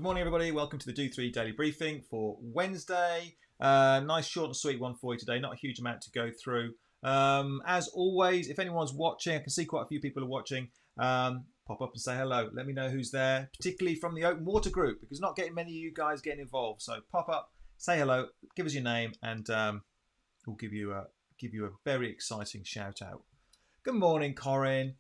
Good morning, everybody. Welcome to the Do3 Daily Briefing for Wednesday. Nice, short and sweet one for you today. Not a huge amount to go through. As always, if anyone's watching, I can see quite a few people are watching. Pop up and say hello. Let me know who's there, particularly from the open water group, because not getting many of you guys getting involved. So pop up, say hello, give us your name, and we'll give you a very exciting shout out. Good morning, Corinne.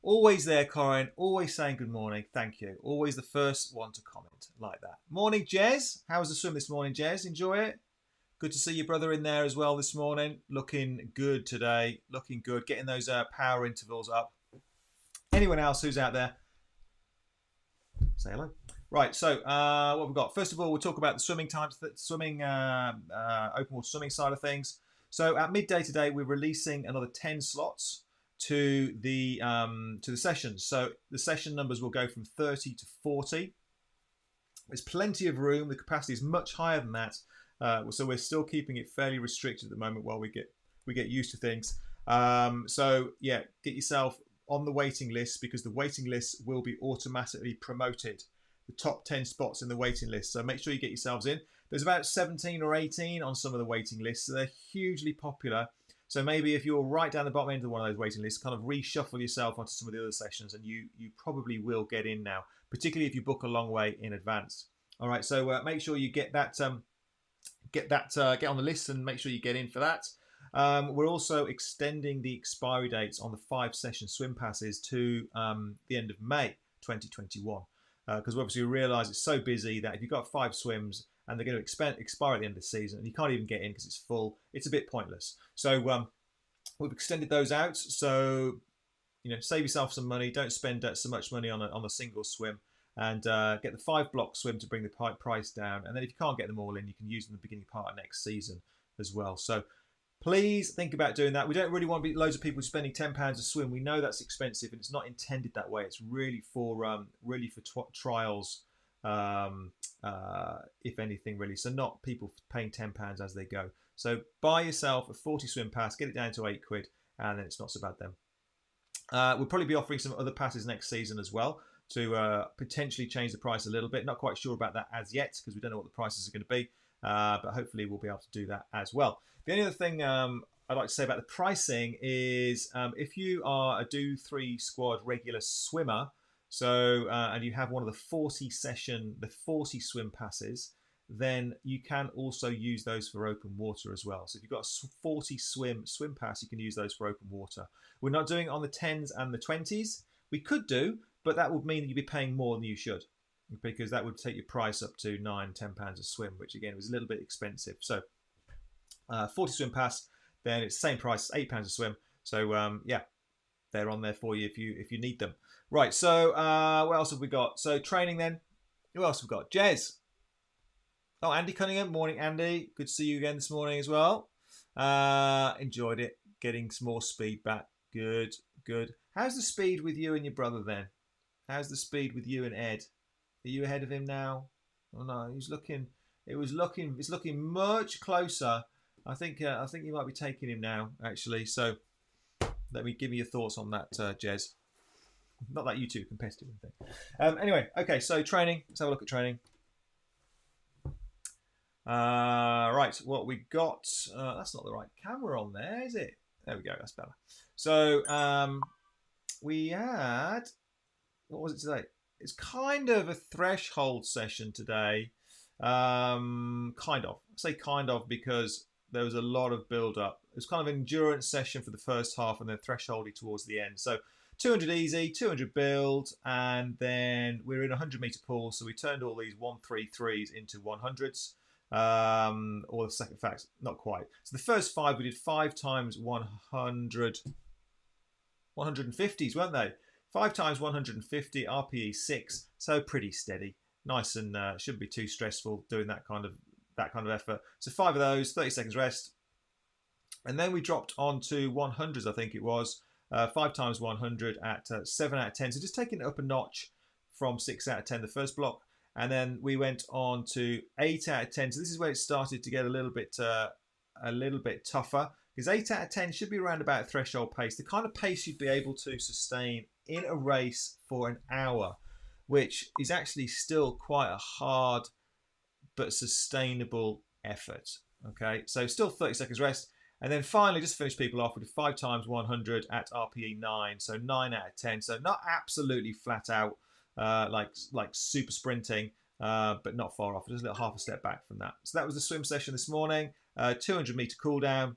Always there, Corinne. Always saying good morning. Thank you. Always the first one to comment like that. Morning, Jez. How was the swim this morning, Jez? Enjoy it? Good to see your brother in there as well this morning. Looking good today. Looking good. Getting those power intervals up. Anyone else who's out there? Say hello. Right, so what have we got? First of all, we'll talk about the swimming times, open water swimming side of things. So at midday today, we're releasing another 10 slots to the sessions. So the session numbers will go from 30 to 40. There's plenty of room. The capacity is much higher than that. So we're still keeping it fairly restricted at the moment while we get used to things. So yeah, get yourself on the waiting list, because the waiting list will be automatically promoted. The top 10 spots in the waiting list. So make sure you get yourselves in. There's about 17 or 18 on some of the waiting lists. So they're hugely popular. So maybe if you're right down the bottom end of one of those waiting lists, kind of reshuffle yourself onto some of the other sessions, and you probably will get in now, particularly if you book a long way in advance. All right, so make sure you get on the list and make sure you get in for that. We're also extending the expiry dates on the 5-session swim passes to the end of May 2021, because we obviously realise it's so busy that if you've got 5 swims and they're going to expire at the end of the season, and you can't even get in because it's full, it's a bit pointless. So we've extended those out. So save yourself some money. Don't spend so much money on a single swim, and get the 5-block swim to bring the price down. And then if you can't get them all in, you can use them in the beginning part of next season as well. So please think about doing that. We don't really want to be loads of people spending £10 a swim. We know that's expensive, and it's not intended that way. It's really for trials. If anything, really. So not people paying £10 as they go. So buy yourself a 40 swim pass, get it down to £8, and then it's not so bad then. We'll probably be offering some other passes next season as well to potentially change the price a little bit. Not quite sure about that as yet, because we don't know what the prices are going to be, but hopefully we'll be able to do that as well. The only other thing I'd like to say about the pricing is if you are a Do3 squad regular swimmer, so and you have one of the 40 swim passes, then you can also use those for open water as well. So if you've got a 40 swim pass, you can use those for open water. We're not doing it on the 10s and the 20s. We could do, but that would mean that you'd be paying more than you should, because that would take your price up to £9-10 a swim, which again was a little bit expensive. So 40 swim pass, then it's the same price, £8 a swim. So yeah, they're on there for you if you need them. Right, so what else have we got? So training then. Who else have we got? Jez. Oh, Andy Cunningham. Morning, Andy. Good to see you again this morning as well. Enjoyed it. Getting some more speed back. Good, good. How's the speed with you and your brother then? How's the speed with you and Ed? Are you ahead of him now? Oh no, it's looking much closer. I think you might be taking him now, actually. So give me your thoughts on that, Jez. Not that you two competitive thing. Anyway, okay, so training. Let's have a look at training. Right, what we got. That's not the right camera on there, is it? There we go, that's better. So we had, what was it today? It's kind of a threshold session today. Kind of. I say kind of because there was a lot of build-up. It was kind of an endurance session for the first half and then thresholdy towards the end. So 200 easy, 200 build, and then we're in a 100-meter pool, so we turned all these 133s into 100s. Or the second fact, not quite. So the first 5 we did 5 times 100, 150s, weren't they? 5 times 150, RPE 6, so pretty steady, nice, and shouldn't be too stressful doing that kind of effort. So 5 of those, 30 seconds rest, and then we dropped on to 100s, I think it was. 5 times 100 at 7 out of 10. So just taking it up a notch from 6 out of 10 the first block. And then we went on to 8 out of 10. So this is where it started to get a little bit tougher, because 8 out of 10 should be around about threshold pace, the kind of pace you'd be able to sustain in a race for an hour. which is actually still quite a hard but sustainable effort. Okay, so still 30 seconds rest. And then finally, just finish people off with 5 times 100 at RPE 9. So 9 out of 10. So not absolutely flat out like super sprinting, but not far off. Just a little half a step back from that. So that was the swim session this morning. 200 meter cool down.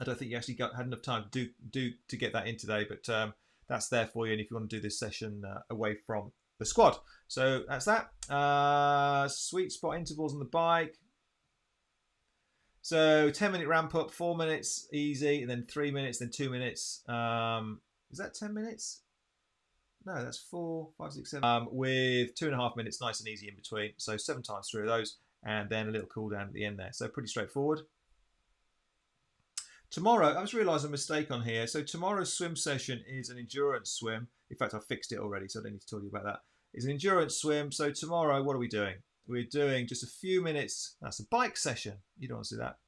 I don't think you actually had enough time to get that in today, but that's there for you. And if you want to do this session away from the squad, so that's that. Sweet spot intervals on the bike. So 10-minute ramp up, 4 minutes easy, and then 3 minutes, then 2 minutes. Is that 10 minutes? No, that's 4, 5, 6, 7. With 2.5 minutes, nice and easy in between. So 7 times through those, and then a little cool down at the end there. So pretty straightforward. Tomorrow, I just realised a mistake on here. So tomorrow's swim session is an endurance swim. In fact, I fixed it already, so I don't need to tell you about that. It's an endurance swim. So tomorrow, what are we doing? We're doing just a few minutes. That's a bike session. You don't want to see that.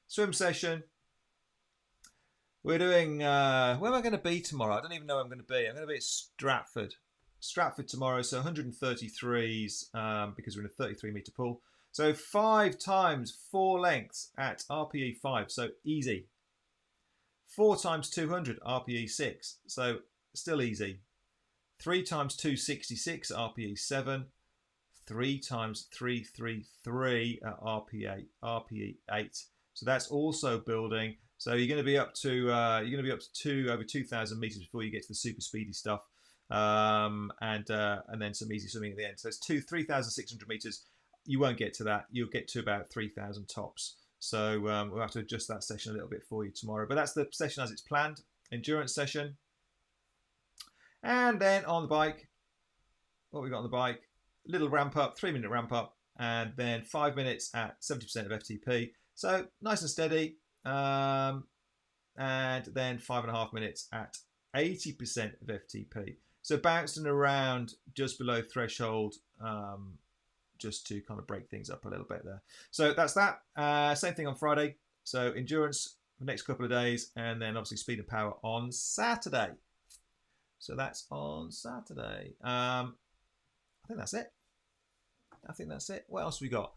Swim session. We're doing, where am I going to be tomorrow? I don't even know where I'm going to be. I'm going to be at Stratford. Stratford tomorrow, so 133s because we're in a 33 metre pool. So 5 times 4 lengths at RPE 5, so easy. 4 times 200, RPE 6, so still easy. 3 times 266 at RPE 7. 3 times 333 at RPE 8. So that's also building. So you're going to be up to over 2,000 meters before you get to the super speedy stuff, and then some easy swimming at the end. So it's 3,600 meters. You won't get to that. You'll get to about 3,000 tops. So we'll have to adjust that session a little bit for you tomorrow. But that's the session as it's planned, endurance session. And then on the bike, what we got on the bike? Little ramp up, 3-minute ramp up, and then 5 minutes at 70% of FTP. So nice and steady. And then 5.5 minutes at 80% of FTP. So bouncing around just below threshold, just to kind of break things up a little bit there. So that's that. Same thing on Friday. So endurance for the next couple of days, and then obviously speed and power on Saturday. So that's on Saturday. I think that's it. What else have we got?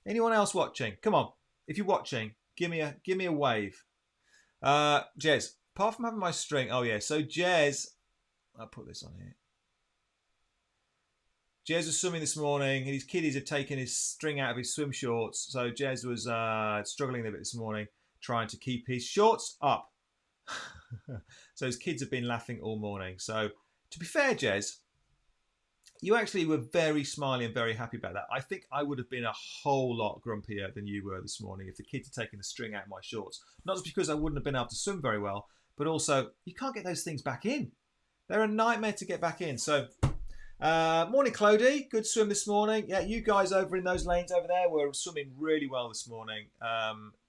Anyone else watching? Come on. If you're watching, give me a wave. Jez, apart from having my string, oh yeah, so Jez, I'll put this on here. Jez was swimming this morning, and his kiddies have taken his string out of his swim shorts. So Jez was struggling a bit this morning, trying to keep his shorts up. So his kids have been laughing all morning. So to be fair, Jez, you actually were very smiley and very happy about that. I think I would have been a whole lot grumpier than you were this morning if the kids had taken the string out of my shorts. Not just because I wouldn't have been able to swim very well, but also you can't get those things back in. They're a nightmare to get back in. So morning, Clody. Good swim this morning. Yeah, you guys over in those lanes over there were swimming really well this morning.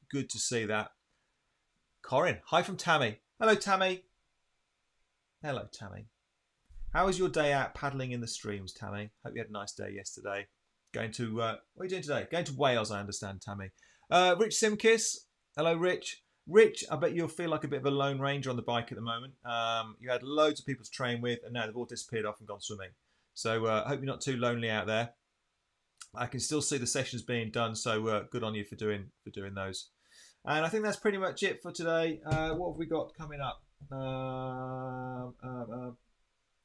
Good to see that. Corin, hi from Tammy. Hello, Tammy. Hello, Tammy. How was your day out paddling in the streams, Tammy? Hope you had a nice day yesterday. Going to, what are you doing today? Going to Wales, I understand, Tammy. Rich Simkiss. Hello, Rich. Rich, I bet you'll feel like a bit of a lone ranger on the bike at the moment. You had loads of people to train with, and now they've all disappeared off and gone swimming. So I hope you're not too lonely out there. I can still see the sessions being done, so good on you for doing those. And I think that's pretty much it for today. What have we got coming up?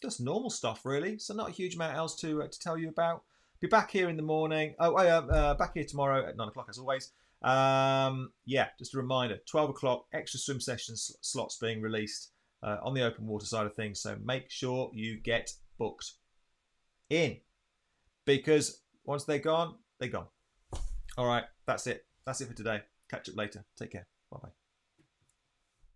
Just normal stuff, really. So not a huge amount else to tell you about. Be back here in the morning. Back here tomorrow at 9 o'clock as always. Yeah, just a reminder, 12 o'clock, extra swim session slots being released on the open water side of things. So make sure you get booked in, because once they're gone, they're gone. All right, that's it. That's it for today. Catch up later. Take care. Bye-bye.